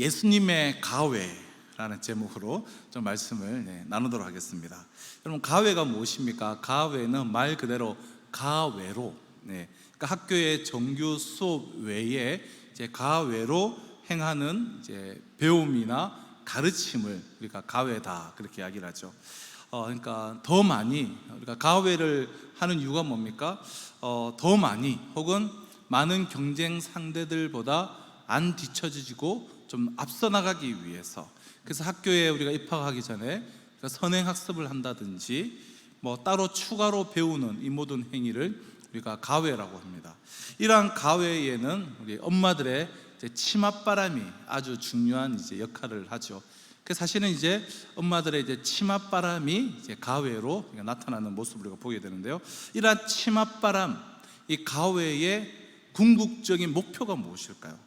예수님의 가회라는 제목으로 좀 말씀을 나누도록 하겠습니다. 여러분, 가회가 무엇입니까? 가회는 말 그대로 가외로, 그러니까 학교의 정규 수업 외에 이제 가외로 행하는 이제 배움이나 가르침을 우리가 가회다 그렇게 이야기를 하죠. 그러니까 더 많이 우리가 가회를 하는 이유가 뭡니까? 더 많이 혹은 많은 경쟁 상대들보다 안 뒤처지고 좀 앞서 나가기 위해서, 그래서 학교에 우리가 입학하기 전에 선행 학습을 한다든지 뭐 따로 추가로 배우는 이 모든 행위를 우리가 가회라고 합니다. 이러한 가회에는 우리 엄마들의 치맛바람이 아주 중요한 이제 역할을 하죠. 그 사실은 이제 엄마들의 이제 치맛바람이 이제 가회로 나타나는 모습을 우리가 보게 되는데요. 이러한 치맛바람, 이 가회의 궁극적인 목표가 무엇일까요?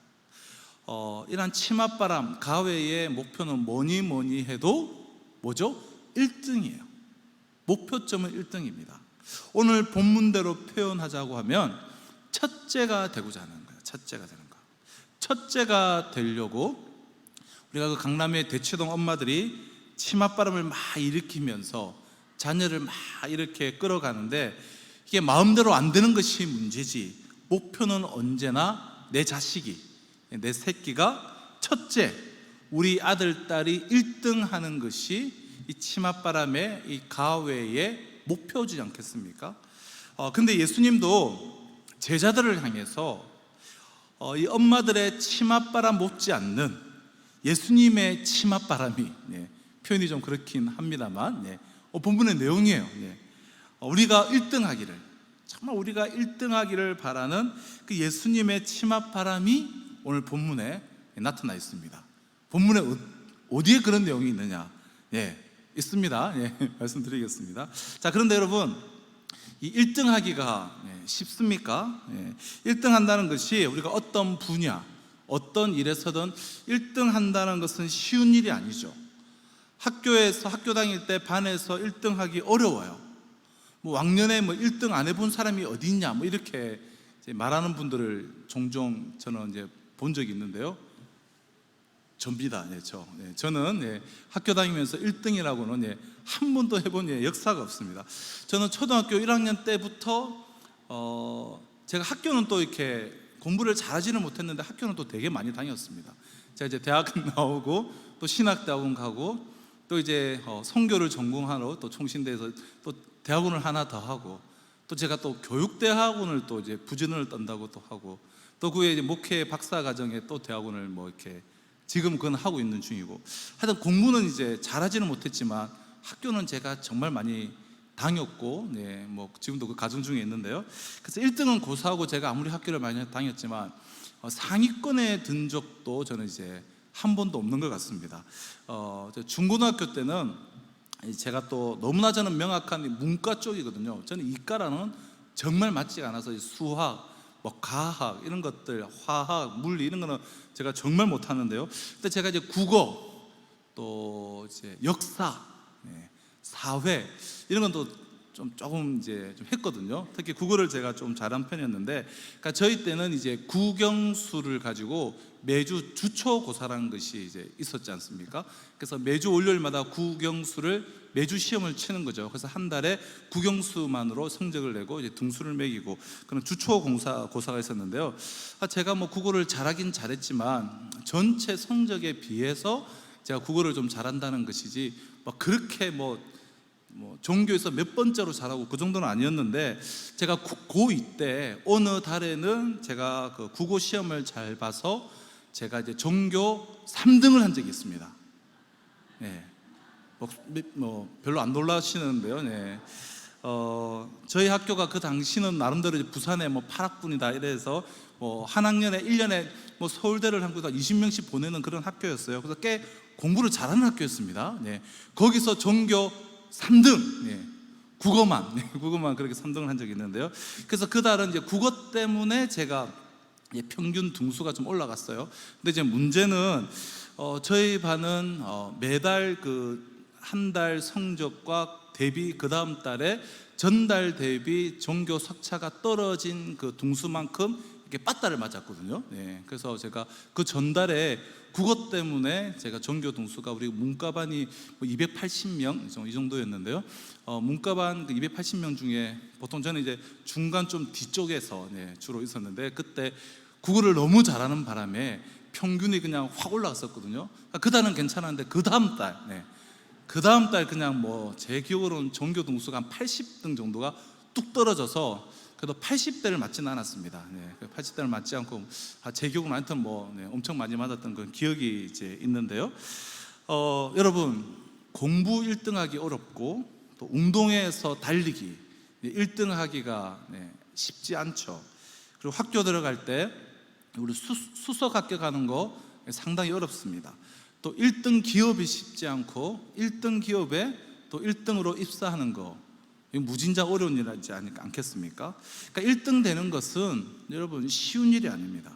이러한 치맛바람 가회의 목표는 뭐니 해도 뭐죠? 1등이에요. 목표점은 1등입니다. 오늘 본문대로 표현하자고 하면 첫째가 되고자 하는 거예요. 첫째가 되는 거. 첫째가 되려고 우리가 그 강남의 대치동 엄마들이 치맛바람을 막 일으키면서 자녀를 막 이렇게 끌어가는데, 이게 마음대로 안 되는 것이 문제지, 목표는 언제나 내 자식이, 내 새끼가 첫째, 우리 아들 딸이 1등 하는 것이 이 치맛바람의 이 가회의 목표지 않겠습니까? 근데 예수님도 제자들을 향해서 이 엄마들의 치맛바람 못지않는 예수님의 치맛바람이, 표현이 좀 그렇긴 합니다만 본문의 내용이에요. 우리가 1등 하기를, 정말 우리가 1등 하기를 바라는 그 예수님의 치맛바람이 오늘 본문에 나타나 있습니다. 본문에 어디에 그런 내용이 있느냐? 있습니다. 말씀드리겠습니다. 자, 그런데 여러분, 이 1등 하기가 쉽습니까? 1등 한다는 것이 우리가 어떤 분야, 어떤 일에서든 1등 한다는 것은 쉬운 일이 아니죠. 학교에서, 학교 다닐 때 반에서 1등 하기 어려워요. 뭐 왕년에 뭐 1등 안 해본 사람이 어디 있냐, 뭐 이렇게 말하는 분들을 종종 저는 이제 본 적이 있는데요. 접니다. 저는 학교 다니면서 1등이라고는 한 번도 해본 역사가 없습니다. 저는 초등학교 1학년 때부터 제가 학교는 또 이렇게 공부를 잘하지는 못했는데 학교는 또 되게 많이 다녔습니다. 제가 이제 대학 나오고 또 신학대학원 가고 또 이제 선교를 전공하러 또 총신대에서 또 대학원을 하나 더 하고, 또 제가 또 교육대학원을 또 이제 부전을 떤다고 또 하고, 또 그 후에 이제 목회 박사과정에 또 대학원을 뭐 이렇게 지금 그건 하고 있는 중이고, 하여튼 공부는 이제 잘하지는 못했지만 학교는 제가 정말 많이 다녔고, 뭐 지금도 그 가정 중에 있는데요. 그래서 1등은 고사하고 제가 아무리 학교를 많이 다녔지만 상위권에 든 적도 저는 이제 한 번도 없는 것 같습니다. 중고등학교 때는 제가 또 너무나 저는 명확한 문과 쪽이거든요. 저는 이과라는 정말 맞지가 않아서 수학, 뭐 과학 이런 것들, 화학, 물리 이런 거는 제가 정말 못하는데요. 근데 제가 이제 국어, 또 이제 역사, 사회 이런 건 또 조금 이제 좀 했거든요. 특히 국어를 제가 좀 잘한 편이었는데, 그러니까 저희 때는 이제 국영수를 가지고 매주 주초고사라는 것이 이제 있었지 않습니까? 그래서 매주 월요일마다 국영수를 매주 시험을 치는 거죠. 그래서 한 달에 국영수만으로 성적을 내고 이제 등수를 매기고 그런 주초고사가 있었는데요. 제가 뭐 국어를 잘하긴 잘했지만 전체 성적에 비해서 제가 국어를 좀 잘한다는 것이지 뭐 그렇게 뭐 종교에서 몇 번째로 잘하고 그 정도는 아니었는데, 제가 고2 때 어느 달에는 제가 그 국어 시험을 잘 봐서 제가 이제 전교 3등을 한 적이 있습니다. 뭐 별로 안 놀라시는데요. 저희 학교가 그 당시는 나름대로 이제 부산에 뭐 8학군이다 이래서 뭐 한 학년에 1년에 뭐 서울대를 한 곳에 20명씩 보내는 그런 학교였어요. 그래서 꽤 공부를 잘하는 학교였습니다. 거기서 전교 3등, 국어만 그렇게 3등을 한 적이 있는데요. 그래서 그 달은 이제 국어 때문에 제가 평균 등수가 좀 올라갔어요. 근데 이제 문제는 저희 반은 매달 그 한 달 성적과 대비 그 다음 달에 전달 대비 전교 석차가 떨어진 그 등수만큼 이렇게 빠따를 맞았거든요. 그래서 제가 그 전달에 국어 때문에 제가 전교 등수가 우리 문과반이 280명 이 정도였는데요. 문과반 그 280명 중에 보통 저는 이제 중간 좀 뒤쪽에서 주로 있었는데, 그때 국어를 너무 잘하는 바람에 평균이 그냥 확 올라갔었거든요. 그 달은 괜찮았는데 그 다음 달 그냥 뭐 제 기억으로는 전교 등수가 한 80등 정도가 뚝 떨어져서 그래도 80대를 맞지는 않았습니다. 80대를 맞지 않고 제 기억은 하여튼 엄청 많이 맞았던 그런 기억이 이제 있는데요. 여러분, 공부 1등하기 어렵고 또 운동회에서 달리기 1등하기가 쉽지 않죠. 그리고 학교 들어갈 때 우리 수석 합격하는 거 상당히 어렵습니다. 또 1등 기업이 쉽지 않고 1등 기업에 또 1등으로 입사하는 거 무진자 어려운 일이지 않겠습니까? 그러니까 1등 되는 것은 여러분 쉬운 일이 아닙니다.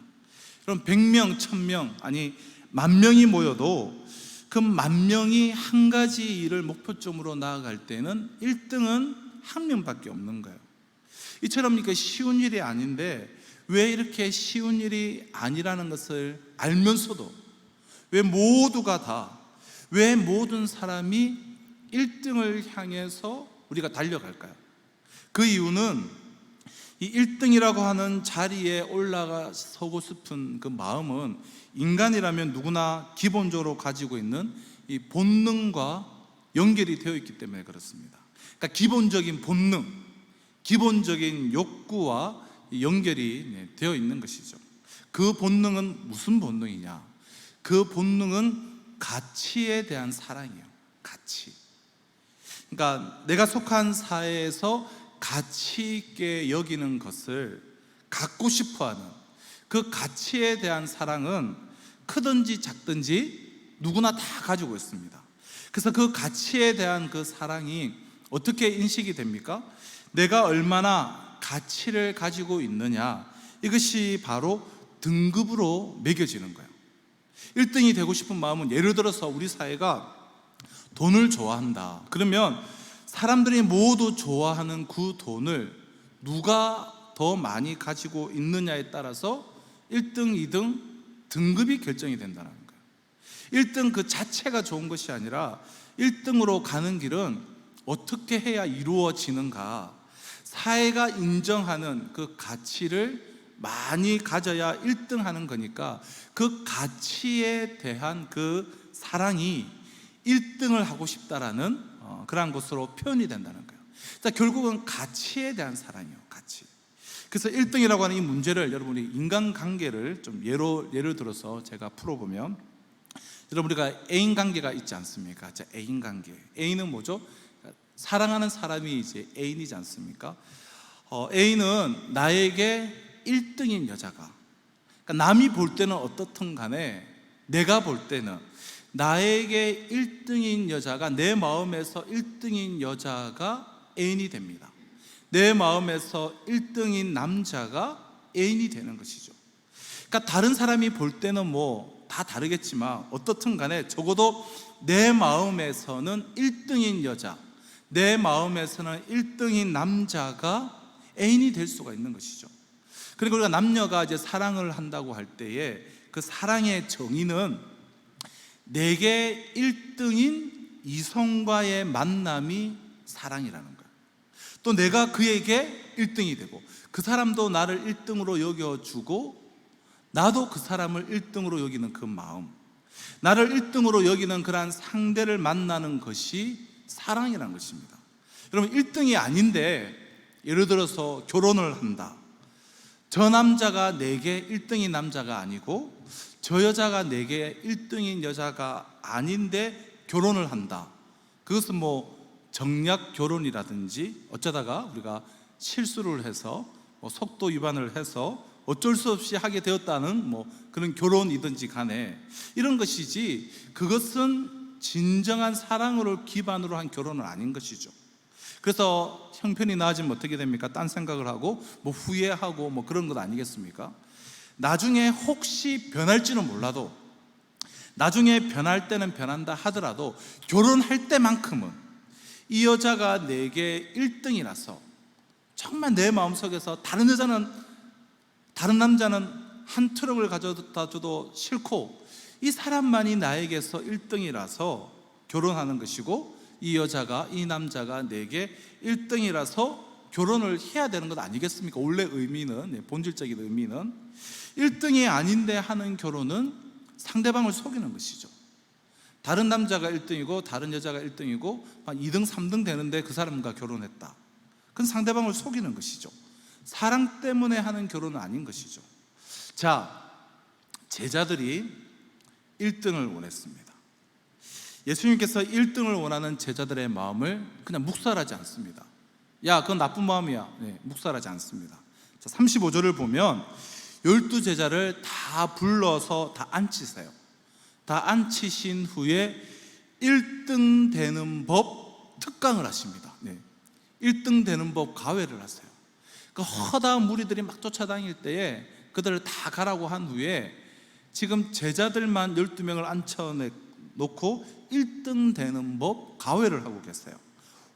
그럼 100명, 1000명, 아니 10,000명이 모여도 그 10,000명이 한 가지 일을 목표점으로 나아갈 때는 1등은 한 명밖에 없는 거예요. 이처럼 이렇게 쉬운 일이 아닌데 왜 이렇게 쉬운 일이 아니라는 것을 알면서도 왜 모든 사람이 1등을 향해서 우리가 달려갈까요? 그 이유는 이 1등이라고 하는 자리에 올라가 서고 싶은 그 마음은 인간이라면 누구나 기본적으로 가지고 있는 이 본능과 연결이 되어 있기 때문에 그렇습니다. 그러니까 기본적인 본능, 기본적인 욕구와 연결이 되어 있는 것이죠. 그 본능은 무슨 본능이냐? 그 본능은 가치에 대한 사랑이에요. 가치. 그러니까 내가 속한 사회에서 가치 있게 여기는 것을 갖고 싶어하는 그 가치에 대한 사랑은 크든지 작든지 누구나 다 가지고 있습니다. 그래서 그 가치에 대한 그 사랑이 어떻게 인식이 됩니까? 내가 얼마나 가치를 가지고 있느냐, 이것이 바로 등급으로 매겨지는 거예요. 1등이 되고 싶은 마음은, 예를 들어서 우리 사회가 돈을 좋아한다. 그러면 사람들이 모두 좋아하는 그 돈을 누가 더 많이 가지고 있느냐에 따라서 1등, 2등 등급이 결정이 된다는 거예요. 1등 그 자체가 좋은 것이 아니라 1등으로 가는 길은 어떻게 해야 이루어지는가, 사회가 인정하는 그 가치를 많이 가져야 1등 하는 거니까 그 가치에 대한 그 사랑이 1등을 하고 싶다라는 그러한 것으로 표현이 된다는 거예요. 자, 결국은 가치에 대한 사랑이에요. 가치. 그래서 1등이라고 하는 이 문제를 여러분이 인간관계를 좀 예를 들어서 제가 풀어보면, 여러분 우리가 애인 관계가 있지 않습니까? 자, 애인 관계. 애인은 뭐죠? 사랑하는 사람이 이제 애인이지 않습니까? 애인은 나에게 1등인 여자가, 그러니까 남이 볼 때는 어떻든 간에 내가 볼 때는 나에게 1등인 여자가, 내 마음에서 1등인 여자가 애인이 됩니다. 내 마음에서 1등인 남자가 애인이 되는 것이죠. 그러니까 다른 사람이 볼 때는 뭐 다 다르겠지만 어떻든 간에 적어도 내 마음에서는 1등인 여자, 내 마음에서는 1등인 남자가 애인이 될 수가 있는 것이죠. 그리고 우리가 남녀가 이제 사랑을 한다고 할 때에 그 사랑의 정의는 내게 1등인 이성과의 만남이 사랑이라는 거예요. 또 내가 그에게 1등이 되고 그 사람도 나를 1등으로 여겨주고 나도 그 사람을 1등으로 여기는 그 마음, 나를 1등으로 여기는 그러한 상대를 만나는 것이 사랑이라는 것입니다. 여러분 1등이 아닌데 예를 들어서 결혼을 한다. 저 남자가 내게 1등인 남자가 아니고 저 여자가 내게 1등인 여자가 아닌데 결혼을 한다. 그것은 뭐 정략 결혼이라든지 어쩌다가 우리가 실수를 해서 속도 위반을 해서 어쩔 수 없이 하게 되었다는 뭐 그런 결혼이든지 간에 이런 것이지, 그것은 진정한 사랑으로 기반으로 한 결혼은 아닌 것이죠. 그래서 형편이 나아지면 어떻게 됩니까? 딴 생각을 하고 뭐 후회하고 뭐 그런 것 아니겠습니까? 나중에 혹시 변할지는 몰라도, 나중에 변할 때는 변한다 하더라도 결혼할 때만큼은 이 여자가 내게 1등이라서 정말 내 마음속에서 다른 여자는 다른 남자는 한 트럭을 가져다 줘도 싫고 이 사람만이 나에게서 1등이라서 결혼하는 것이고 이 여자가, 이 남자가 내게 1등이라서 결혼을 해야 되는 것 아니겠습니까? 원래 의미는, 본질적인 의미는 1등이 아닌데 하는 결혼은 상대방을 속이는 것이죠. 다른 남자가 1등이고 다른 여자가 1등이고 한 2등, 3등 되는데 그 사람과 결혼했다. 그건 상대방을 속이는 것이죠. 사랑 때문에 하는 결혼은 아닌 것이죠. 자, 제자들이 1등을 원했습니다. 예수님께서 1등을 원하는 제자들의 마음을 그냥 묵살하지 않습니다. 야, 그건 나쁜 마음이야. 묵살하지 않습니다. 자, 35절을 보면 12제자를 다 불러서 다 앉히세요. 다 앉히신 후에 1등 되는 법 특강을 하십니다. 1등 되는 법 가회를 하세요. 그 허다한 무리들이 막 쫓아다닐 때에 그들을 다 가라고 한 후에 지금 제자들만 12명을 앉혀놓고 1등 되는 법 가회를 하고 계세요.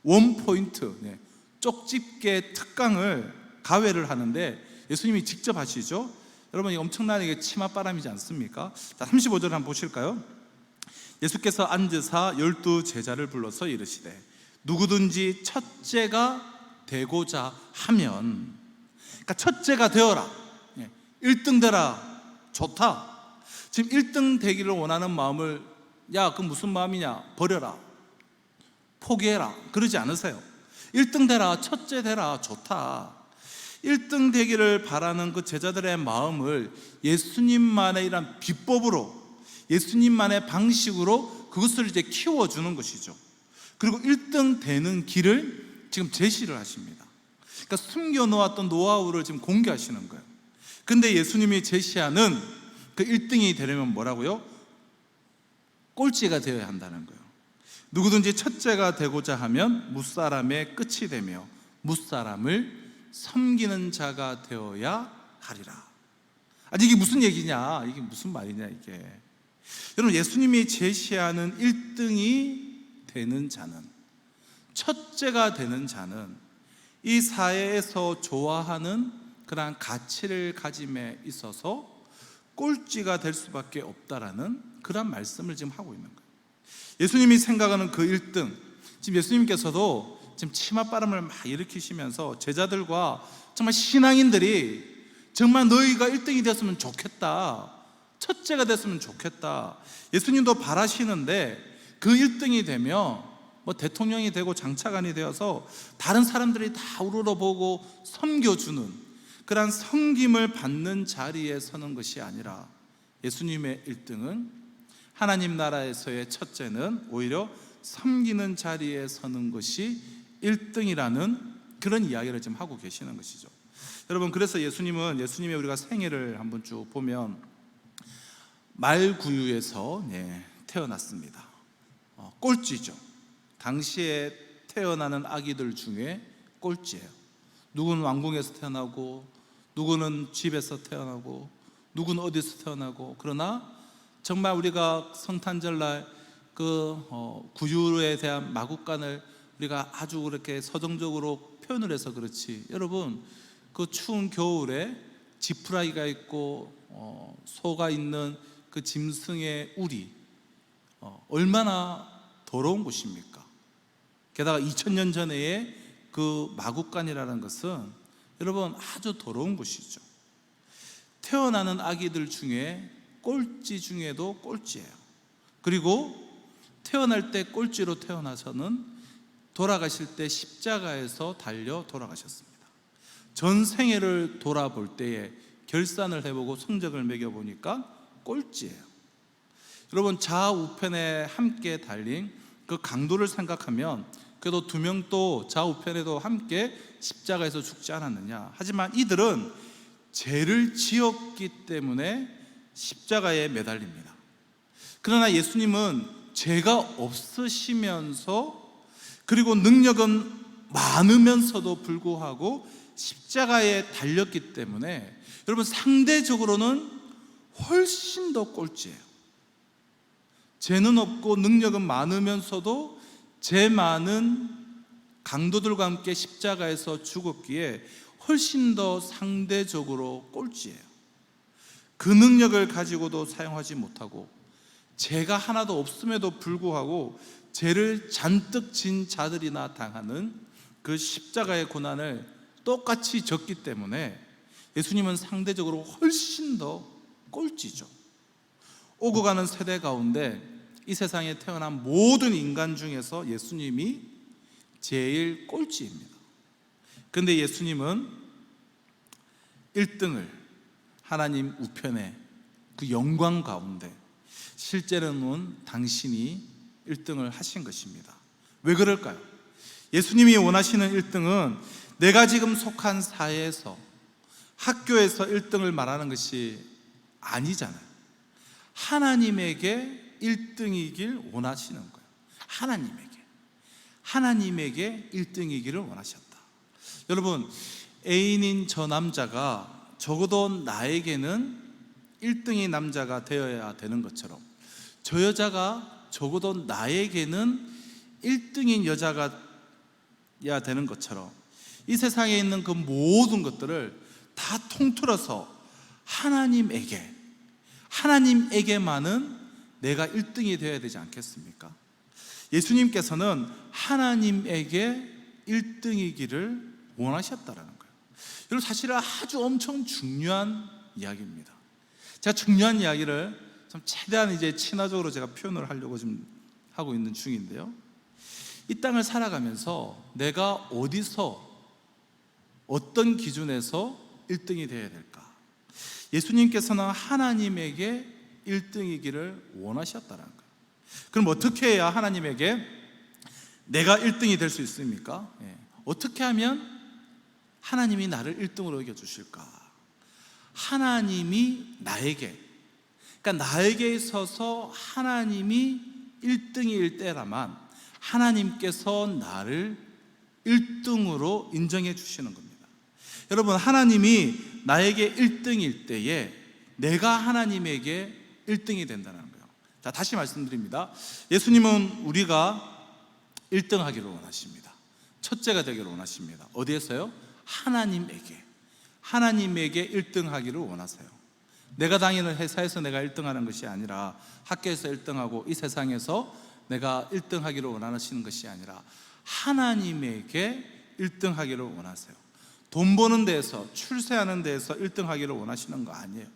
원포인트, 쪽집게 특강을 가회를 하는데 예수님이 직접 하시죠. 여러분, 이 엄청나게 치맛바람이지 않습니까? 자, 35절 한번 보실까요? 예수께서 앉으사 12제자를 불러서 이르시되 누구든지 첫째가 되고자 하면, 그러니까 첫째가 되어라, 1등 되라, 좋다. 지금 1등 되기를 원하는 마음을, 야, 그 무슨 마음이냐, 버려라, 포기해라, 그러지 않으세요. 1등 되라, 첫째 되라, 좋다. 1등 되기를 바라는 그 제자들의 마음을 예수님만의 이런 비법으로, 예수님만의 방식으로 그것을 이제 키워주는 것이죠. 그리고 1등 되는 길을 지금 제시를 하십니다. 그러니까 숨겨놓았던 노하우를 지금 공개하시는 거예요. 근데 예수님이 제시하는 그 1등이 되려면 뭐라고요? 꼴찌가 되어야 한다는 거예요. 누구든지 첫째가 되고자 하면 무사람의 끝이 되며 무사람을 섬기는 자가 되어야 하리라. 아니, 이게 무슨 얘기냐, 이게 무슨 말이냐, 이게. 여러분, 예수님이 제시하는 1등이 되는 자는, 첫째가 되는 자는 이 사회에서 좋아하는 그러한 가치를 가짐에 있어서 꼴찌가 될 수밖에 없다라는 그런 말씀을 지금 하고 있는 거예요. 예수님이 생각하는 그 1등, 지금 예수님께서도 지금 치맛바람을 막 일으키시면서 제자들과 정말 신앙인들이 정말 너희가 1등이 됐으면 좋겠다, 첫째가 됐으면 좋겠다, 예수님도 바라시는데 그 1등이 되면 뭐 대통령이 되고 장차관이 되어서 다른 사람들이 다 우러러보고 섬겨주는 그런 섬김을 받는 자리에 서는 것이 아니라 예수님의 1등은, 하나님 나라에서의 첫째는 오히려 섬기는 자리에 서는 것이 1등이라는 그런 이야기를 지금 하고 계시는 것이죠. 여러분, 그래서 예수님의 우리가 생애를 한번 쭉 보면 말구유에서 태어났습니다. 꼴찌죠. 당시에 태어나는 아기들 중에 꼴찌예요. 누구는 왕궁에서 태어나고, 누구는 집에서 태어나고, 누구는 어디서 태어나고. 그러나 정말 우리가 성탄절날 그 구유에 대한 마국간을 우리가 아주 그렇게 서정적으로 표현을 해서 그렇지, 여러분, 그 추운 겨울에 지푸라기가 있고 소가 있는 그 짐승의 우리, 얼마나 더러운 곳입니까? 게다가 2000년 전에 그 마국간이라는 것은 여러분 아주 더러운 곳이죠. 태어나는 아기들 중에 꼴찌 중에도 꼴찌예요. 그리고 태어날 때 꼴찌로 태어나서는 돌아가실 때 십자가에서 달려 돌아가셨습니다. 전 생애를 돌아볼 때에 결산을 해보고 성적을 매겨보니까 꼴찌예요. 여러분, 좌우편에 함께 달린 그 강도를 생각하면 그래도 2명 또 좌우편에도 함께 십자가에서 죽지 않았느냐. 하지만 이들은 죄를 지었기 때문에 십자가에 매달립니다. 그러나 예수님은 죄가 없으시면서, 그리고 능력은 많으면서도 불구하고 십자가에 달렸기 때문에 여러분, 상대적으로는 훨씬 더 꼴찌예요. 죄는 없고 능력은 많으면서도 죄 많은 강도들과 함께 십자가에서 죽었기에 훨씬 더 상대적으로 꼴찌예요. 그 능력을 가지고도 사용하지 못하고 죄가 하나도 없음에도 불구하고 죄를 잔뜩 진 자들이나 당하는 그 십자가의 고난을 똑같이 졌기 때문에 예수님은 상대적으로 훨씬 더 꼴찌죠. 오고 가는 세대 가운데 이 세상에 태어난 모든 인간 중에서 예수님이 제일 꼴찌입니다. 그런데 예수님은 1등을 하나님 우편에 그 영광 가운데 실제로는 당신이 1등을 하신 것입니다. 왜 그럴까요? 예수님이 원하시는 1등은 내가 지금 속한 사회에서, 학교에서 1등을 말하는 것이 아니잖아요. 하나님에게 1등이길 원하시는 거예요. 하나님에게 1등이기를 원하셨다. 여러분, 애인인 저 남자가 적어도 나에게는 1등의 남자가 되어야 되는 것처럼, 저 여자가 적어도 나에게는 1등인 여자가 되어야 되는 것처럼, 이 세상에 있는 그 모든 것들을 다 통틀어서 하나님에게만은 내가 1등이 되어야 되지 않겠습니까? 예수님께서는 하나님에게 1등이기를 원하셨다라는 거예요. 여러분, 사실은 아주 엄청 중요한 이야기입니다. 제가 중요한 이야기를 좀 최대한 이제 친화적으로 제가 표현을 하려고 지금 하고 있는 중인데요. 이 땅을 살아가면서 내가 어디서, 어떤 기준에서 1등이 되어야 될까? 예수님께서는 하나님에게 1등이기를 원하셨다는 거예요. 그럼 어떻게 해야 하나님에게 내가 1등이 될 수 있습니까? 어떻게 하면 하나님이 나를 1등으로 여겨주실까? 하나님이 나에게, 그러니까 나에게 있어서 하나님이 1등일 때라만 하나님께서 나를 1등으로 인정해 주시는 겁니다. 여러분, 하나님이 나에게 1등일 때에 내가 하나님에게 1등이 된다는 거예요. 자, 다시 말씀드립니다. 예수님은 우리가 1등 하기를 원하십니다. 첫째가 되기를 원하십니다. 어디에서요? 하나님에게 1등 하기를 원하세요. 내가 다니는 회사에서 내가 1등 하는 것이 아니라, 학교에서 1등 하고 이 세상에서 내가 1등 하기를 원하시는 것이 아니라 하나님에게 1등 하기를 원하세요. 돈 버는 데에서, 출세하는 데에서 1등 하기를 원하시는 거 아니에요.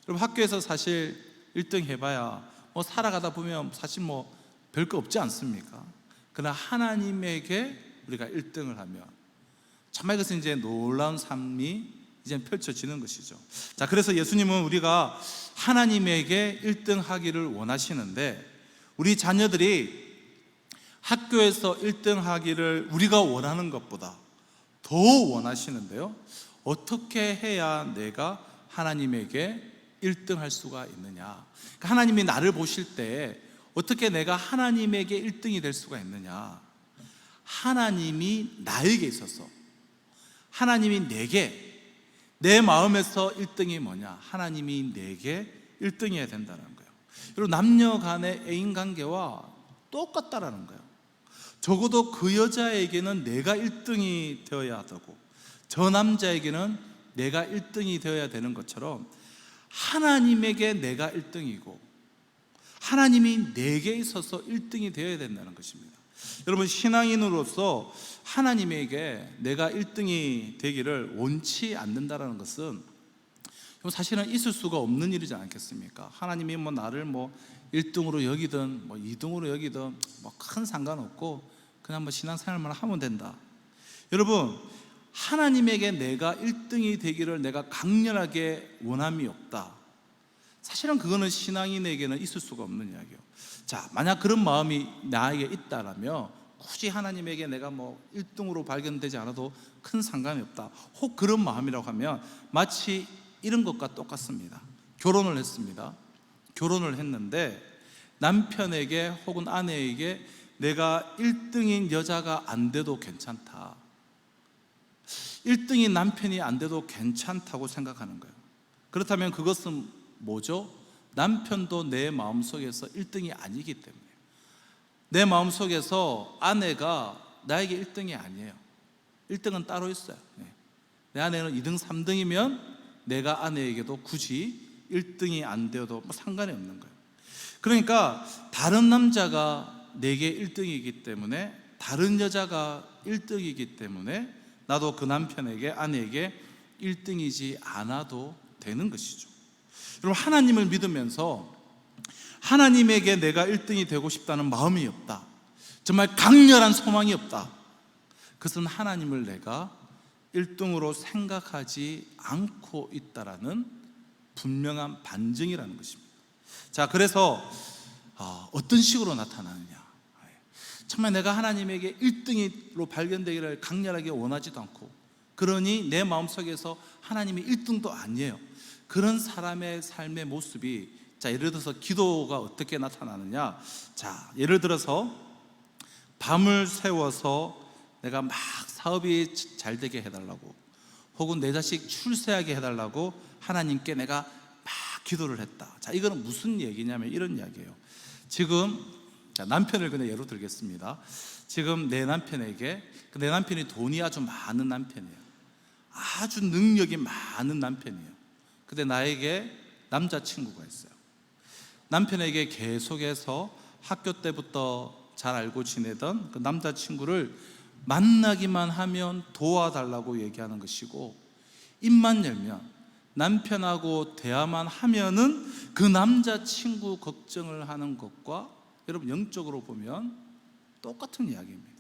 여러분, 학교에서 사실 1등 해봐야 뭐 살아가다 보면 사실 뭐 별거 없지 않습니까? 그러나 하나님에게 우리가 1등을 하면 정말 그것은 이제 놀라운 삶이 이제 펼쳐지는 것이죠. 자, 그래서 예수님은 우리가 하나님에게 1등 하기를 원하시는데, 우리 자녀들이 학교에서 1등 하기를 우리가 원하는 것보다 더 원하시는데요, 어떻게 해야 내가 하나님에게 1등 할 수가 있느냐? 그러니까 하나님이 나를 보실 때 어떻게 내가 하나님에게 1등이 될 수가 있느냐? 하나님이 나에게 있어서, 하나님이 내게, 내 마음에서 1등이 뭐냐? 하나님이 내게 1등이어야 된다는 거예요. 여러분, 남녀 간의 애인 관계와 똑같다라는 거예요. 적어도 그 여자에게는 내가 1등이 되어야 되고, 저 남자에게는 내가 1등이 되어야 되는 것처럼 하나님에게 내가 1등이고 하나님이 내게 있어서 1등이 되어야 된다는 것입니다. 여러분, 신앙인으로서 하나님에게 내가 1등이 되기를 원치 않는다는 것은 사실은 있을 수가 없는 일이지 않겠습니까? 하나님이 뭐 나를 뭐 1등으로 여기든 뭐 2등으로 여기든 뭐 큰 상관없고 그냥 뭐 신앙생활만 하면 된다. 여러분, 하나님에게 내가 1등이 되기를 내가 강렬하게 원함이 없다. 사실은 그거는 신앙인에게는 있을 수가 없는 이야기예요. 자, 만약 그런 마음이 나에게 있다라면 굳이 하나님에게 내가 뭐 1등으로 발견되지 않아도 큰 상관이 없다. 혹 그런 마음이라고 하면 마치 이런 것과 똑같습니다. 결혼을 했습니다. 결혼을 했는데 남편에게 혹은 아내에게 내가 1등인 여자가 안 돼도 괜찮다, 1등인 남편이 안 돼도 괜찮다고 생각하는 거예요. 그렇다면 그것은 뭐죠? 남편도 내 마음속에서 1등이 아니기 때문에, 내 마음속에서 아내가 나에게 1등이 아니에요. 1등은 따로 있어요. 내 아내는 2등, 3등이면 내가 아내에게도 굳이 1등이 안 되어도 뭐 상관이 없는 거예요. 그러니까 다른 남자가 내게 1등이기 때문에, 다른 여자가 1등이기 때문에 나도 그 남편에게, 아내에게 1등이지 않아도 되는 것이죠. 여러분, 하나님을 믿으면서 하나님에게 내가 1등이 되고 싶다는 마음이 없다, 정말 강렬한 소망이 없다, 그것은 하나님을 내가 1등으로 생각하지 않고 있다라는 분명한 반증이라는 것입니다. 자, 그래서 어떤 식으로 나타나느냐, 정말 내가 하나님에게 1등으로 발견되기를 강렬하게 원하지도 않고, 그러니 내 마음속에서 하나님이 1등도 아니에요. 그런 사람의 삶의 모습이, 자, 예를 들어서 기도가 어떻게 나타나느냐, 자, 예를 들어서 밤을 새워서 내가 막 사업이 잘 되게 해달라고, 혹은 내 자식 출세하게 해달라고 하나님께 내가 막 기도를 했다. 자, 이거는 무슨 얘기냐면 이런 이야기예요. 지금 남편을 그냥 예로 들겠습니다. 지금 내 남편에게, 내 남편이 돈이 아주 많은 남편이에요. 아주 능력이 많은 남편이에요. 근데 나에게 남자친구가 있어요. 남편에게 계속해서 학교 때부터 잘 알고 지내던 그 남자친구를 만나기만 하면 도와달라고 얘기하는 것이고, 입만 열면 남편하고 대화만 하면은 그 남자친구 걱정을 하는 것과 여러분 영적으로 보면 똑같은 이야기입니다.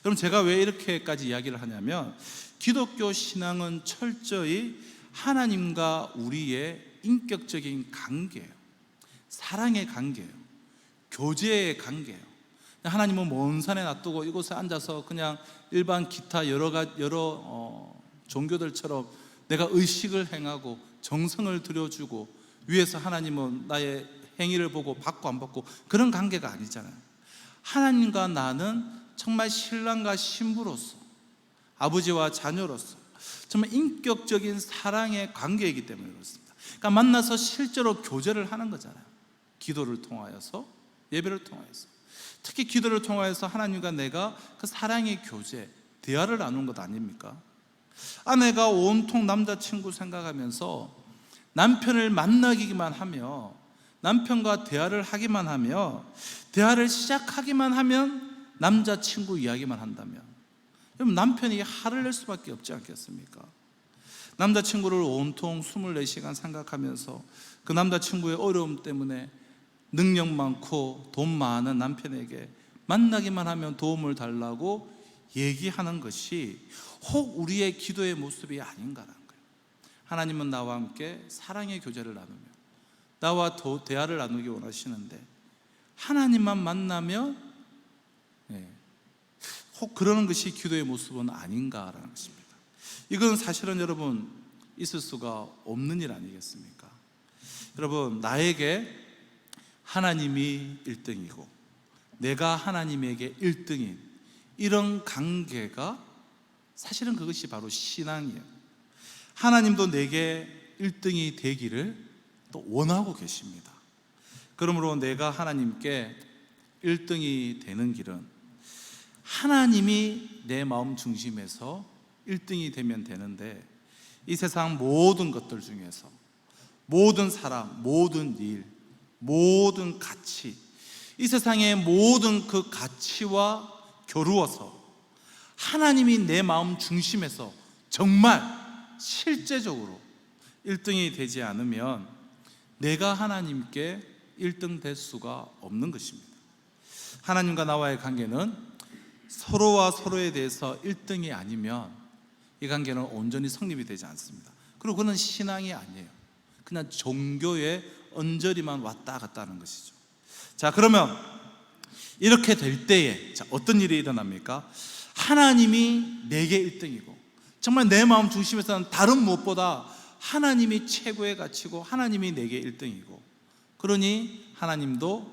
여러분, 제가 왜 이렇게까지 이야기를 하냐면, 기독교 신앙은 철저히 하나님과 우리의 인격적인 관계예요. 사랑의 관계예요. 교제의 관계예요. 하나님은 먼 산에 놔두고 이곳에 앉아서 그냥 일반 기타 여러 종교들처럼 내가 의식을 행하고 정성을 들여주고, 위에서 하나님은 나의 행위를 보고 받고 안 받고, 그런 관계가 아니잖아요. 하나님과 나는 정말 신랑과 신부로서, 아버지와 자녀로서 정말 인격적인 사랑의 관계이기 때문에 그렇습니다. 그러니까 만나서 실제로 교제를 하는 거잖아요. 기도를 통하여서, 예배를 통하여서, 특히 기도를 통하여서 하나님과 내가 그 사랑의 교제, 대화를 나누는 것 아닙니까? 아내가 온통 남자친구 생각하면서 남편을 만나기만 하며, 남편과 대화를 하기만 하며, 대화를 시작하기만 하면 남자친구 이야기만 한다면, 그럼 남편이 화를 낼 수밖에 없지 않겠습니까? 남자친구를 온통 24시간 생각하면서 그 남자친구의 어려움 때문에 능력 많고 돈 많은 남편에게 만나기만 하면 도움을 달라고 얘기하는 것이 혹 우리의 기도의 모습이 아닌가라는 거예요. 하나님은 나와 함께 사랑의 교제를 나누며 나와 대화를 나누기 원하시는데, 하나님만 만나면 혹 그러는 것이 기도의 모습은 아닌가라는 것입니다. 이건 사실은 여러분 있을 수가 없는 일 아니겠습니까? 여러분, 나에게 하나님이 1등이고 내가 하나님에게 1등인 이런 관계가, 사실은 그것이 바로 신앙이에요. 하나님도 내게 1등이 되기를 또 원하고 계십니다. 그러므로 내가 하나님께 1등이 되는 길은 하나님이 내 마음 중심에서 1등이 되면 되는데, 이 세상 모든 것들 중에서, 모든 사람, 모든 일, 모든 가치, 이 세상의 모든 그 가치와 겨루어서 하나님이 내 마음 중심에서 정말 실제적으로 1등이 되지 않으면 내가 하나님께 1등 될 수가 없는 것입니다. 하나님과 나와의 관계는 서로와 서로에 대해서 1등이 아니면 이 관계는 온전히 성립이 되지 않습니다. 그리고 그는 신앙이 아니에요. 그냥 종교의 언저리만 왔다 갔다 하는 것이죠. 자, 그러면 이렇게 될 때에 어떤 일이 일어납니까? 하나님이 내게 1등이고 정말 내 마음 중심에서는 다른 무엇보다 하나님이 최고의 가치고 하나님이 내게 1등이고, 그러니 하나님도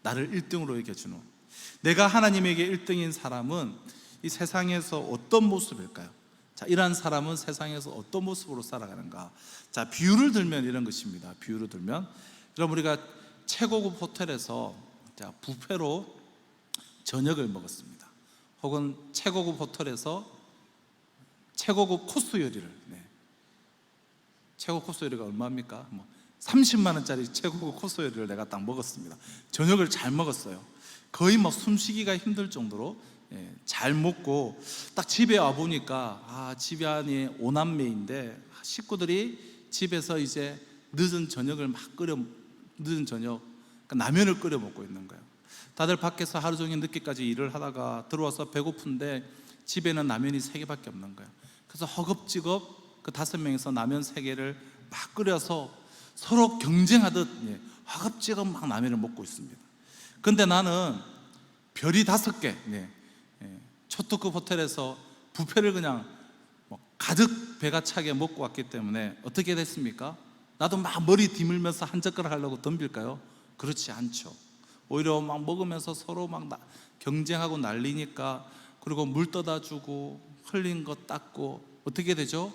나를 1등으로 여겨주는, 내가 하나님에게 1등인 사람은 이 세상에서 어떤 모습일까요? 자, 이러한 사람은 세상에서 어떤 모습으로 살아가는가? 자, 비유를 들면 이런 것입니다. 비유를 들면, 여러분, 우리가 최고급 호텔에서 뷔페로 저녁을 먹었습니다. 혹은 최고급 호텔에서 최고급 코스 요리를, 최고 코스 요리가 얼마입니까? 30만 원짜리 최고급 코스 요리를 내가 딱 먹었습니다. 저녁을 잘 먹었어요. 거의 막 숨쉬기가 힘들 정도로 잘 먹고 딱 집에 와 보니까 집이 안에 5남매인데 식구들이 집에서 이제 늦은 저녁을 늦은 저녁, 그러니까 라면을 끓여 먹고 있는 거예요. 다들 밖에서 하루 종일 늦게까지 일을 하다가 들어와서 배고픈데 집에는 라면이 3개밖에 없는 거예요. 그래서 허겁지겁 그 5명이서 라면 3개를 막 끓여서 서로 경쟁하듯 허겁지겁 막 라면을 먹고 있습니다. 근데 나는 별이 5개, 초특급 호텔에서 뷔페를 그냥 가득 배가 차게 먹고 왔기 때문에 어떻게 됐습니까? 나도 막 머리 디물면서 한 젓가락 하려고 덤빌까요? 그렇지 않죠. 오히려 막 먹으면서 서로 막 경쟁하고 난리니까, 그리고 물 떠다 주고 흘린 거 닦고 어떻게 되죠?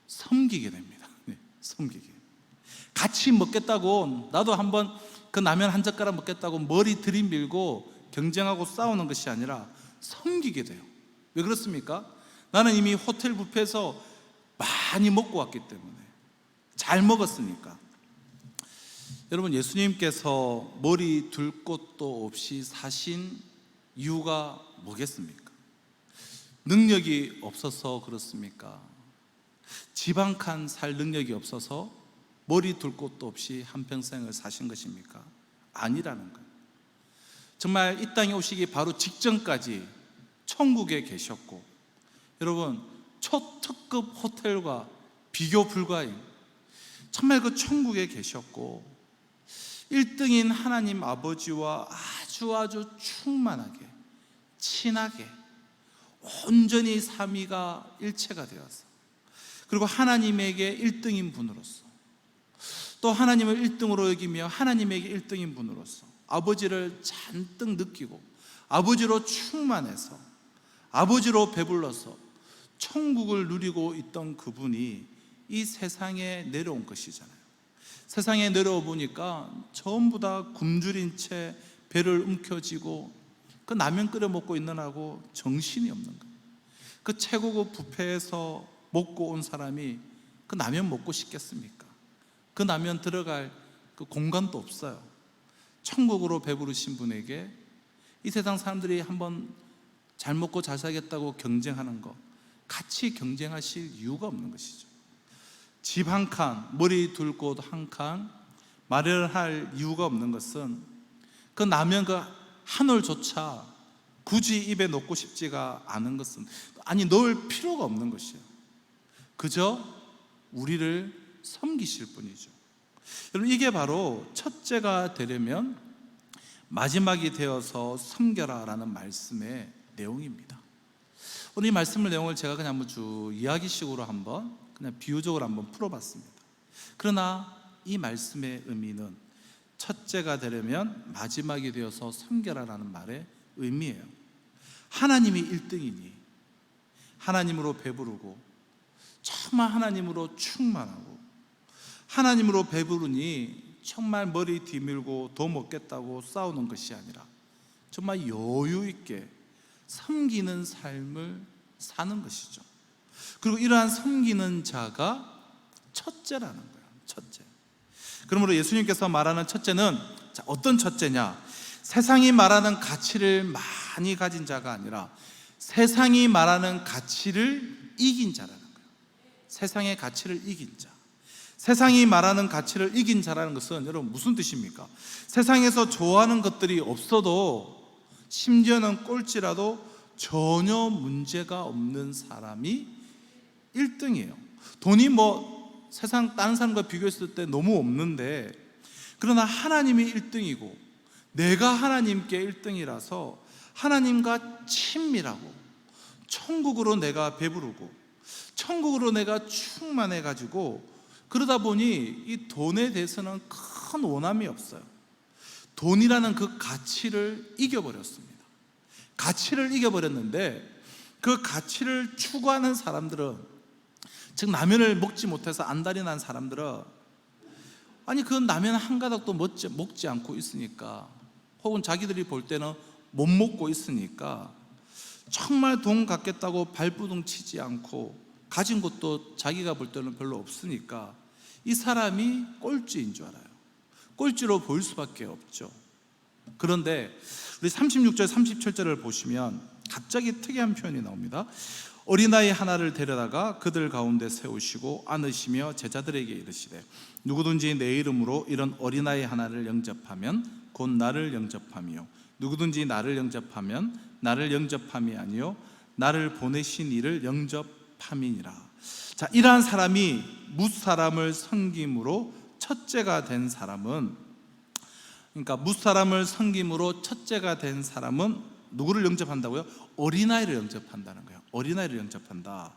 섬기게 됩니다. 섬기게. 같이 먹겠다고, 나도 한번 그 라면 한 젓가락 먹겠다고 머리 들이밀고 경쟁하고 싸우는 것이 아니라 섬기게 돼요. 왜 그렇습니까? 나는 이미 호텔 뷔페에서 많이 먹고 왔기 때문에, 잘 먹었으니까. 여러분, 예수님께서 머리 둘 곳도 없이 사신 이유가 뭐겠습니까? 능력이 없어서 그렇습니까? 집 한 칸 살 능력이 없어서 머리 둘 곳도 없이 한평생을 사신 것입니까? 아니라는 거예요. 정말 이 땅에 오시기 바로 직전까지 천국에 계셨고, 여러분, 초특급 호텔과 비교 불가인 정말 그 천국에 계셨고, 1등인 하나님 아버지와 아주 충만하게, 친하게, 온전히 삼위가 일체가 되어서, 그리고 하나님에게 1등인 분으로서, 또 하나님을 1등으로 여기며 하나님에게 1등인 분으로서 아버지를 잔뜩 느끼고 아버지로 충만해서 아버지로 배불러서 천국을 누리고 있던 그분이 이 세상에 내려온 것이잖아요. 세상에 내려와 보니까 전부 다 굶주린 채 배를 움켜쥐고 그 라면 끓여 먹고 있느라고 정신이 없는 거예요. 그 최고급 뷔페에서 먹고 온 사람이 그 라면 먹고 싶겠습니까? 그 라면 들어갈 그 공간도 없어요. 천국으로 배부르신 분에게 이 세상 사람들이 한번 잘 먹고 잘 살겠다고 경쟁하는 거, 같이 경쟁하실 이유가 없는 것이죠. 집 한 칸, 머리 둘 곳 한 칸 마련할 이유가 없는 것은 그 라면 그 한 올조차 굳이 입에 넣고 싶지가 않은 것은, 아니 넣을 필요가 없는 것이에요. 그저 우리를 섬기실 분이죠. 여러분, 이게 바로 첫째가 되려면 마지막이 되어서 섬겨라 라는 말씀의 내용입니다. 오늘 이 말씀의 내용을 제가 그냥 한번 쭉 이야기식으로 한번 그냥 비유적으로 한번 풀어봤습니다. 그러나 이 말씀의 의미는 첫째가 되려면 마지막이 되어서 섬겨라 라는 말의 의미예요. 하나님이 1등이니 하나님으로 배부르고 정말 하나님으로 충만하고 하나님으로 배부르니 정말 머리 뒤밀고 더 먹겠다고 싸우는 것이 아니라 정말 여유 있게 섬기는 삶을 사는 것이죠. 그리고 이러한 섬기는 자가 첫째라는 거예요. 첫째. 그러므로 예수님께서 말하는 첫째는 어떤 첫째냐? 세상이 말하는 가치를 많이 가진 자가 아니라 세상이 말하는 가치를 이긴 자라는 거예요. 세상의 가치를 이긴 자. 세상이 말하는 가치를 이긴 자라는 것은 여러분 무슨 뜻입니까? 세상에서 좋아하는 것들이 없어도, 심지어는 꼴찌라도 전혀 문제가 없는 사람이 1등이에요. 돈이 세상 다른 사람과 비교했을 때 너무 없는데, 그러나 하나님이 1등이고 내가 하나님께 1등이라서 하나님과 친밀하고 천국으로 내가 배부르고 천국으로 내가 충만해가지고, 그러다 보니 이 돈에 대해서는 큰 원함이 없어요. 돈이라는 그 가치를 이겨버렸습니다. 가치를 이겨버렸는데, 그 가치를 추구하는 사람들은, 즉 라면을 먹지 못해서 안달이 난 사람들은, 아니 그 라면 한 가닥도 먹지 않고 있으니까, 혹은 자기들이 볼 때는 못 먹고 있으니까 정말 돈 갖겠다고 발부둥 치지 않고 가진 것도 자기가 볼 때는 별로 없으니까 이 사람이 꼴찌인 줄 알아요. 꼴찌로 보일 수밖에 없죠. 그런데 우리 36절 37절을 보시면 갑자기 특이한 표현이 나옵니다. 어린아이 하나를 데려다가 그들 가운데 세우시고 안으시며 제자들에게 이르시되 누구든지 내 이름으로 이런 어린아이 하나를 영접하면 곧 나를 영접하며 누구든지 나를 영접하면 나를 영접함이 아니요 나를 보내신 이를 영접함이니라. 자, 이러한 사람이 무사람을 섬김으로 첫째가 된 사람은, 그러니까 무사람을 섬김으로 첫째가 된 사람은 누구를 영접한다고요? 어린아이를 영접한다는 거예요. 어린아이를 영접한다.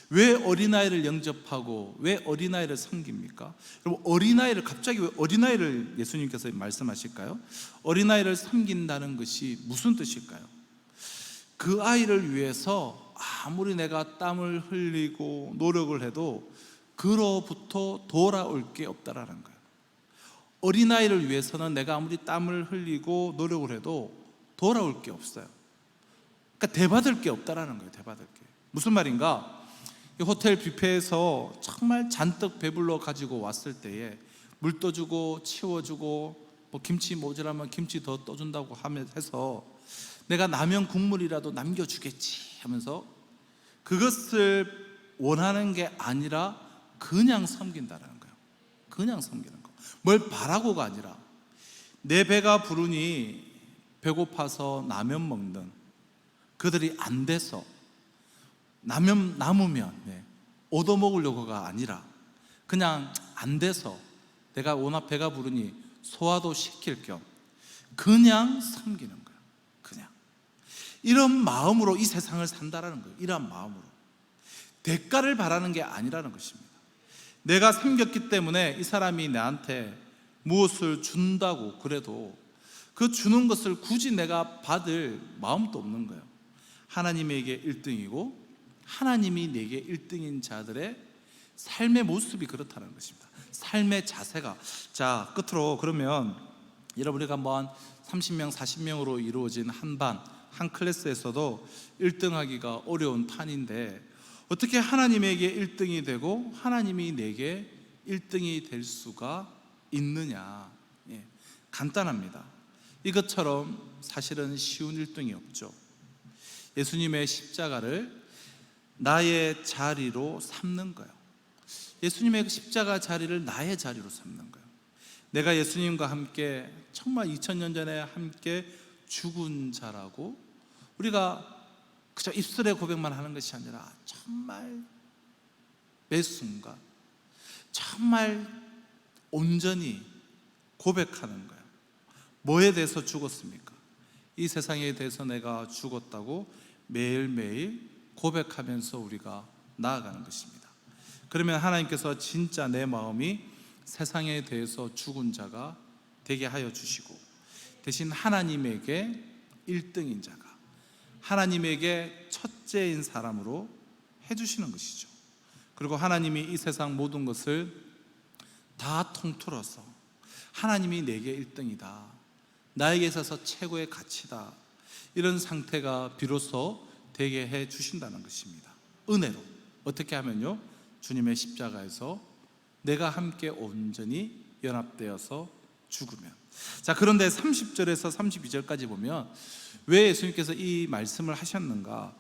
왜 어린아이를 영접하고 왜 어린아이를 섬깁니까? 여러분, 어린아이를 갑자기 왜 어린아이를 예수님께서 말씀하실까요? 어린아이를 섬긴다는 것이 무슨 뜻일까요? 그 아이를 위해서 아무리 내가 땀을 흘리고 노력을 해도 그로부터 돌아올 게 없다라는 거예요. 어린아이를 위해서는 내가 아무리 땀을 흘리고 노력을 해도 돌아올 게 없어요. 그러니까 대받을 게 없다라는 거예요. 대받을 게. 무슨 말인가? 호텔 뷔페에서 정말 잔뜩 배불러 가지고 왔을 때에 물 떠주고 치워주고 뭐 김치 모자라면 김치 더 떠준다고 해서 내가 라면 국물이라도 남겨주겠지 하면서 그것을 원하는 게 아니라 그냥 섬긴다는 거예요. 그냥 섬기는 거. 뭘 바라고가 아니라 내 배가 부르니 배고파서 라면 먹는 그들이 안 돼서 라면 남으면 얻어먹으려고가 아니라 그냥 안 돼서 내가 워낙 배가 부르니 소화도 시킬 겸 그냥 섬기는 거예요. 그냥 이런 마음으로 이 세상을 산다라는 거예요. 이런 마음으로 대가를 바라는 게 아니라는 것입니다. 내가 섬겼기 때문에 이 사람이 나한테 무엇을 준다고 그래도 그 주는 것을 굳이 내가 받을 마음도 없는 거예요. 하나님에게 1등이고 하나님이 내게 1등인 자들의 삶의 모습이 그렇다는 것입니다. 삶의 자세가. 자, 끝으로 그러면 여러분, 우리가 뭐 한 30명 40명으로 이루어진 한 반, 한 클래스에서도 1등 하기가 어려운 판인데 어떻게 하나님에게 1등이 되고 하나님이 내게 1등이 될 수가 있느냐? 간단합니다. 이것처럼 사실은 쉬운 1등이 없죠. 예수님의 십자가를 나의 자리로 삼는 거예요. 예수님의 십자가 자리를 나의 자리로 삼는 거예요. 내가 예수님과 함께 정말 2000년 전에 함께 죽은 자라고 우리가 그저 입술의 고백만 하는 것이 아니라 정말 매 순간 정말 온전히 고백하는 거예요. 뭐에 대해서 죽었습니까? 이 세상에 대해서 내가 죽었다고 매일매일 고백하면서 우리가 나아가는 것입니다. 그러면 하나님께서 진짜 내 마음이 세상에 대해서 죽은 자가 되게 하여 주시고 대신 하나님에게 1등인 자가, 하나님에게 첫째인 사람으로 해주시는 것이죠. 그리고 하나님이 이 세상 모든 것을 다 통틀어서 하나님이 내게 1등이다, 나에게 있어서 최고의 가치다, 이런 상태가 비로소 되게 해 주신다는 것입니다. 은혜로. 어떻게 하면요? 주님의 십자가에서 내가 함께 온전히 연합되어서 죽으면. 자, 그런데 30절에서 32절까지 보면 왜 예수님께서 이 말씀을 하셨는가?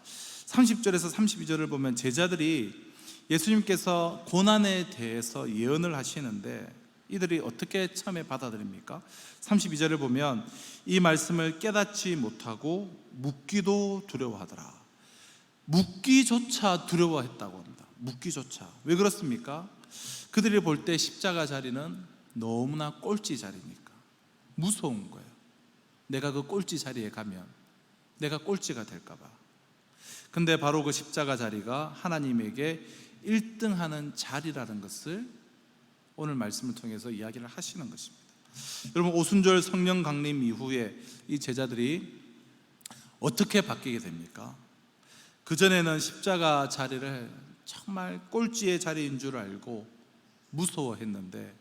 30절에서 32절을 보면 제자들이 예수님께서 고난에 대해서 예언을 하시는데 이들이 어떻게 처음에 받아들입니까? 32절을 보면 이 말씀을 깨닫지 못하고 묻기도 두려워하더라. 묻기조차 두려워했다고 합니다. 묻기조차. 왜 그렇습니까? 그들이 볼 때 십자가 자리는 너무나 꼴찌 자리니까 무서운 거예요. 내가 그 꼴찌 자리에 가면 내가 꼴찌가 될까 봐. 근데 바로 그 십자가 자리가 하나님에게 1등하는 자리라는 것을 오늘 말씀을 통해서 이야기를 하시는 것입니다. 여러분, 오순절 성령 강림 이후에 이 제자들이 어떻게 바뀌게 됩니까? 그전에는 십자가 자리를 정말 꼴찌의 자리인 줄 알고 무서워했는데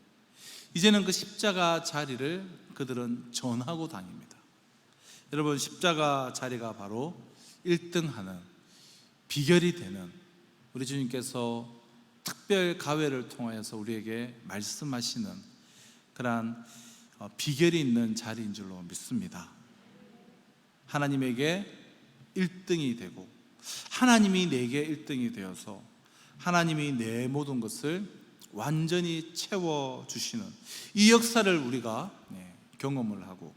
이제는 그 십자가 자리를 그들은 전하고 다닙니다. 여러분, 십자가 자리가 바로 1등하는 비결이 되는 우리 주님께서 특별 가회를 통하여서 우리에게 말씀하시는 그러한 비결이 있는 자리인 줄로 믿습니다. 하나님에게 1등이 되고 하나님이 내게 1등이 되어서 하나님이 내 모든 것을 완전히 채워주시는 이 역사를 우리가 경험을 하고,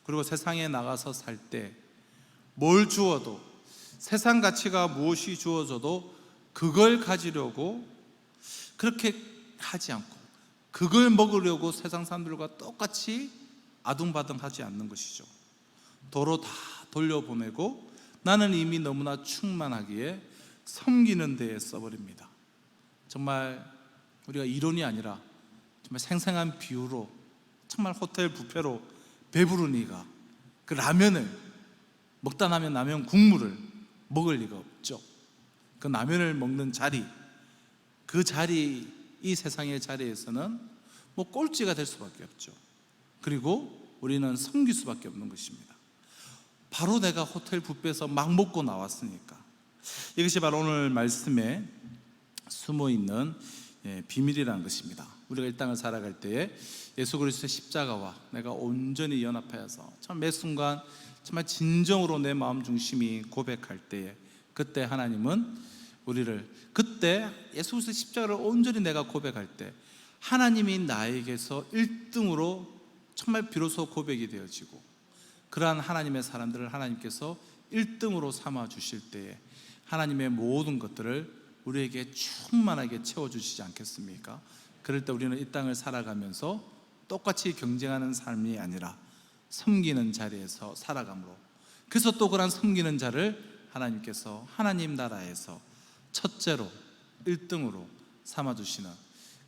그리고 세상에 나가서 살 때 뭘 주어도, 세상 가치가 무엇이 주어져도 그걸 가지려고 그렇게 하지 않고, 그걸 먹으려고 세상 사람들과 똑같이 아둥바둥하지 않는 것이죠. 도로 다 돌려보내고 나는 이미 너무나 충만하기에 섬기는 데에 써버립니다. 정말 우리가 이론이 아니라 정말 생생한 비유로, 정말 호텔 뷔페로 배부른 이가 그 라면을 먹다 나면 라면 국물을 먹을 리가 없죠. 그 라면을 먹는 자리, 그 자리, 이 세상의 자리에서는 뭐 꼴찌가 될 수밖에 없죠. 그리고 우리는 섬길 수밖에 없는 것입니다. 바로 내가 호텔 뷔페에서 막 먹고 나왔으니까. 이것이 바로 오늘 말씀에 숨어있는 비밀이라는 것입니다. 우리가 이 땅을 살아갈 때에 예수 그리스도의 십자가와 내가 온전히 연합하여서 참 매 순간 정말 진정으로 내 마음 중심이 고백할 때에, 그때 하나님은 우리를, 그때 예수 그리스도의 십자가를 온전히 내가 고백할 때 하나님이 나에게서 1등으로 정말 비로소 고백이 되어지고, 그러한 하나님의 사람들을 하나님께서 1등으로 삼아 주실 때에 하나님의 모든 것들을 우리에게 충만하게 채워주시지 않겠습니까? 그럴 때 우리는 이 땅을 살아가면서 똑같이 경쟁하는 삶이 아니라 섬기는 자리에서 살아감으로, 그래서 또 그런 섬기는 자를 하나님께서 하나님 나라에서 첫째로 1등으로 삼아주시는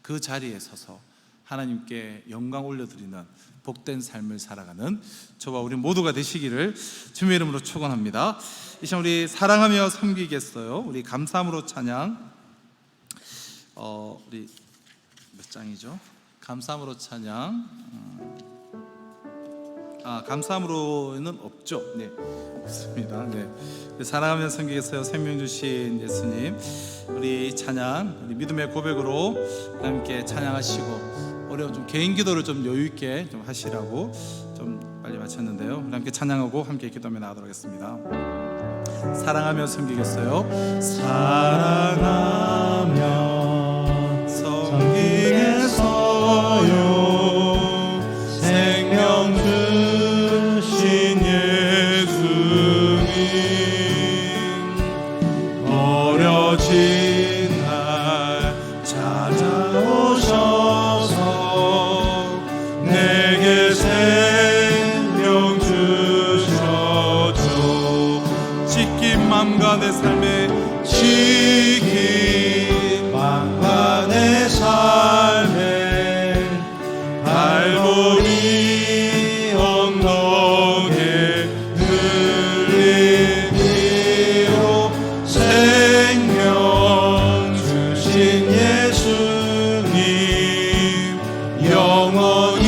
그 자리에 서서 하나님께 영광 올려드리는 복된 삶을 살아가는 저와 우리 모두가 되시기를 주님의 이름으로 축원합니다. 이 시간 우리 사랑하며 섬기겠어요. 우리 감사함으로 찬양, 우리 몇 장이죠? 감사함으로 찬양. 감사함으로는 없죠. 네, 없습니다. 네, 사랑하며 섬기겠어요. 생명 주신 예수님, 우리 찬양, 우리 믿음의 고백으로 함께 찬양하시고, 우리 좀 개인 기도를 좀 여유 있게 좀 하시라고 좀 빨리 마쳤는데요. 우리 함께 찬양하고 함께 기도하며 나가도록 하겠습니다. 사랑하며 섬기겠어요. 사랑하며 섬기겠어요. 생명 주신 예수님, 어려진 날 찾아오셔서 내게 생명 주셨죠. 지킨 맘과 내 삶에, 지킨 맘과 내 삶에 발보리 언덕에 흘린 피로 생명 주신 예수님, 영원히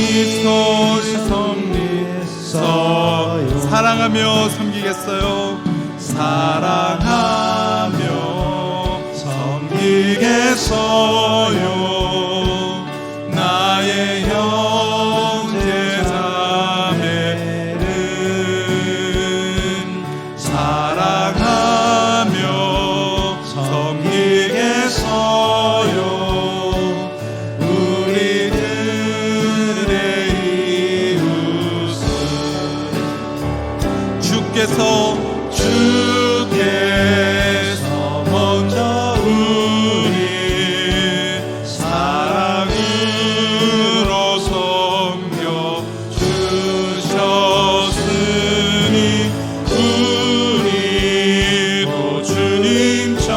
섬기겠어요. 사랑하며 섬기겠어요. 사랑하며 섬기겠어요. 나의 형제 자매는 사랑하며 섬기겠어요. 우리들의 이웃은 주께서 먼저 우리 사랑으로 섬겨 주셨으니 우리도 주님처럼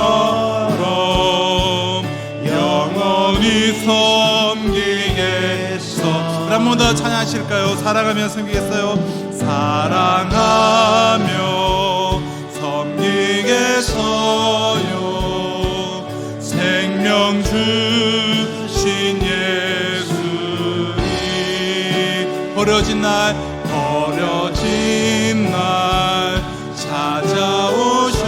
영원히 섬기겠어. 한 번 더 찬양하실까요? 사랑하며 섬기겠어요. 사랑하며 섬기겠어요. 생명 주신 예수님, 버려진 날 찾아오셔서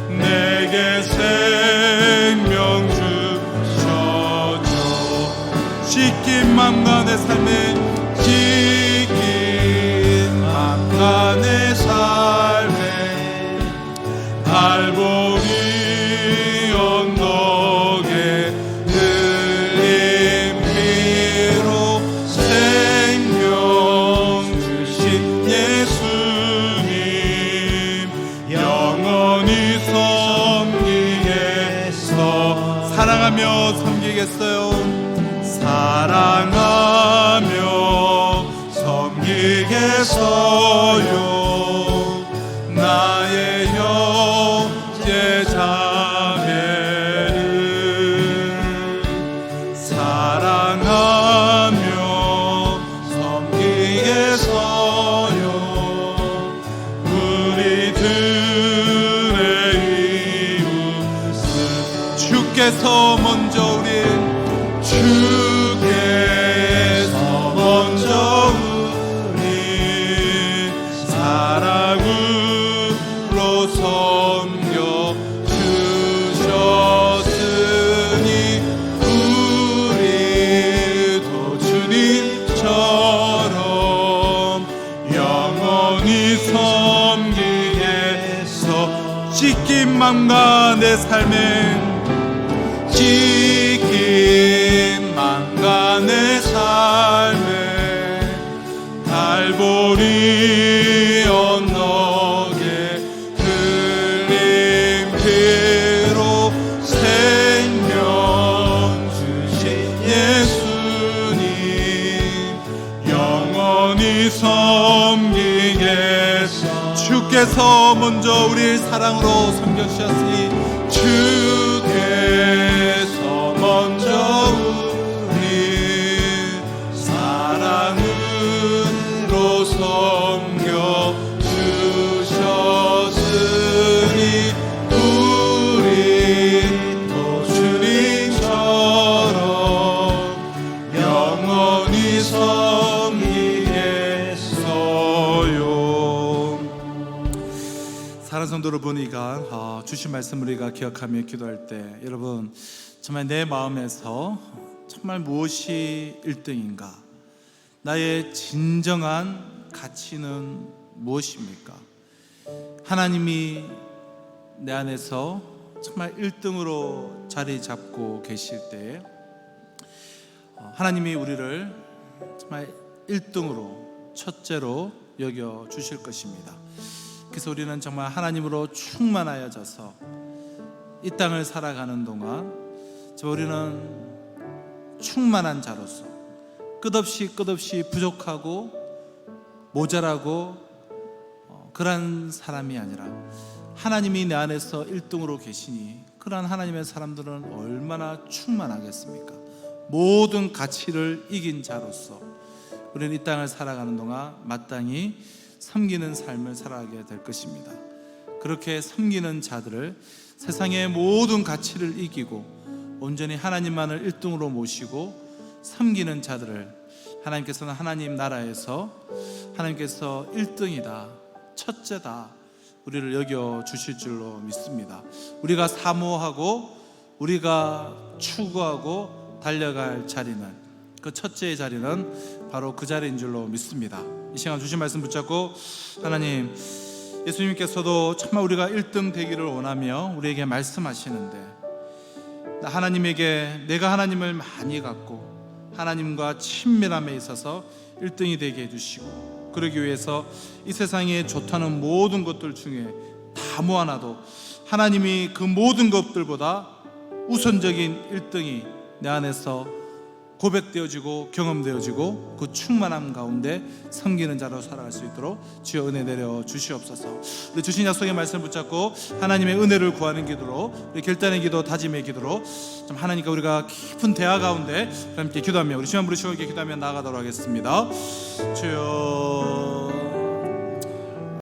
내 사랑하며 섬기겠어요. 나의 형제 자매를 사랑하며 섬기겠어요. 우리들의 이웃은 주께서 먼저 주께서 먼저 우리 사랑으로 섬겨 주셨으니 우리도 주님처럼 영원히 섬기겠어. 찢긴 맘과 내 삶에 찢긴 맘과 내 삶에 갈보리 언덕에 흘린 피로 생명 주신 예수님 영원히 섬기겠소. 주께서 먼저 우리를 사랑으로 섬겨주셨으니 주께서 먼저 우리 사랑으로 섬겨 주셨으니 우리도 주님처럼 영원히 섬기겠어요. 사랑하는 성도 여러분, 우리가 주신 말씀을 우리가 기억하며 기도할 때 여러분 정말 내 마음에서 정말 무엇이 1등인가? 나의 진정한 가치는 무엇입니까? 하나님이 내 안에서 정말 1등으로 자리 잡고 계실 때 하나님이 우리를 정말 1등으로 첫째로 여겨 주실 것입니다. 그래서 우리는 정말 하나님으로 충만하여져서 이 땅을 살아가는 동안 우리는 충만한 자로서 끝없이 부족하고 모자라고 그런 사람이 아니라 하나님이 내 안에서 1등으로 계시니 그러한 하나님의 사람들은 얼마나 충만하겠습니까? 모든 가치를 이긴 자로서 우리는 이 땅을 살아가는 동안 마땅히 섬기는 삶을 살아가게 될 것입니다. 그렇게 섬기는 자들을 세상의 모든 가치를 이기고 온전히 하나님만을 1등으로 모시고 섬기는 자들을 하나님께서는 하나님 나라에서 하나님께서 1등이다, 첫째다 우리를 여겨 주실 줄로 믿습니다. 우리가 사모하고 우리가 추구하고 달려갈 자리는, 그 첫째의 자리는 바로 그 자리인 줄로 믿습니다. 이 시간 주신 말씀 붙잡고 하나님, 예수님께서도 정말 우리가 1등 되기를 원하며 우리에게 말씀하시는데 하나님에게 내가 하나님을 많이 갖고 하나님과 친밀함에 있어서 1등이 되게 해주시고 그러기 위해서 이 세상에 좋다는 모든 것들 중에 다 모아놔도 하나님이 그 모든 것들보다 우선적인 1등이 내 안에서 고백되어지고 경험되어지고 그 충만함 가운데 섬기는 자로 살아갈 수 있도록 주여 은혜 내려 주시옵소서. 우리 주신 약속의 말씀을 붙잡고 하나님의 은혜를 구하는 기도로, 우리 결단의 기도, 다짐의 기도로 좀 하나님과 우리가 깊은 대화 가운데 함께 기도하며 우리 시간 부르시고 기도하며 나아가도록 하겠습니다. 주여